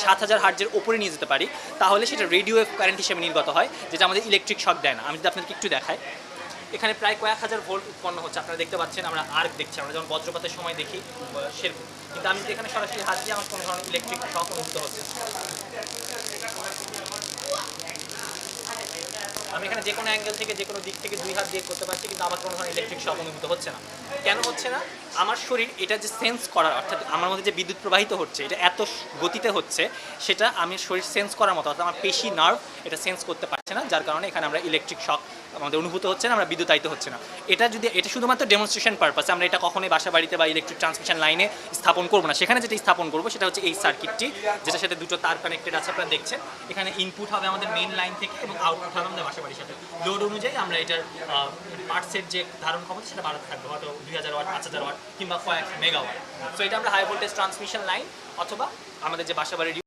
7000 হার্টজের উপরে নিয়ে যেতে পারি তাহলে সেটা রেডিও ওয়েভ কারেন্ট হিসেবে নির্গত হয়, যেটা আমাদের ইলেকট্রিক শক দেয় না। আমি যদি আপনাদেরকে একটু দেখাই, এখানে প্রায় কয়েক হাজার ভোল্ট উৎপন্ন হচ্ছে, আপনারা দেখতে পাচ্ছেন। আমরা আর্ক দেখছি, আমরা যেমন বজ্রপাতের সময় দেখি সেরকম, কিন্তু আমি যদি এখানে সরাসরি হাত দিয়ে আমার কোনো ধরনের ইলেকট্রিক শক অনুভূত হচ্ছে। আমি এখানে যে কোনো অ্যাঙ্গেল থেকে যে কোনো দিক থেকে 2 হাত দিয়ে করতে পারছি, কিন্তু আমার কোনো ধরনের ইলেকট্রিক শক অনুভূত হচ্ছে না। কেন হচ্ছে না? আমার শরীর এটা যে সেন্স করার, অর্থাৎ আমার মধ্যে যে বিদ্যুৎ প্রবাহিত হচ্ছে এটা এত গতিতে হচ্ছে, সেটা আমি শরীর সেন্স করার মতো, অর্থাৎ আমার পেশি নার্ভ এটা সেন্স করতে পারছে না, যার কারণে এখানে আমরা ইলেকট্রিক শক আমাদের অনুভূত হচ্ছে না, আমরা বিদ্যুতায়িত হচ্ছে না। এটা শুধুমাত্র ডেমনস্ট্রেশন পারপাসে, আমরা এটা কখনোই বাসা বাড়িতে বা ইলেকট্রিক ট্রান্সমিশন লাইনে স্থাপন করবো না। সেখানে যেটা স্থাপন করবো সেটা হচ্ছে এই সার্কিটটি, যেটার সাথে দুটো তার কানেক্টেড আছে, আপনারা দেখছেন। এখানে ইনপুট হবে আমাদের মেইন লাইন থেকে এবং আউটপুট হবে আমাদের বাসা বাড়ির সাথে। লোড অনুযায়ী আমরা এটার পার্টসের যে ধারণ ক্ষমতা সেটা বাড়াতে থাকবে, হয়তো 2000 ওয়াট, 5000 ওয়াট কিংবা কয়েক মেগাওয়াট। সো এটা আমরা হাই ভোল্টেজ ট্রান্সমিশন লাইন অথবা আমাদের যে বাসা বাড়ির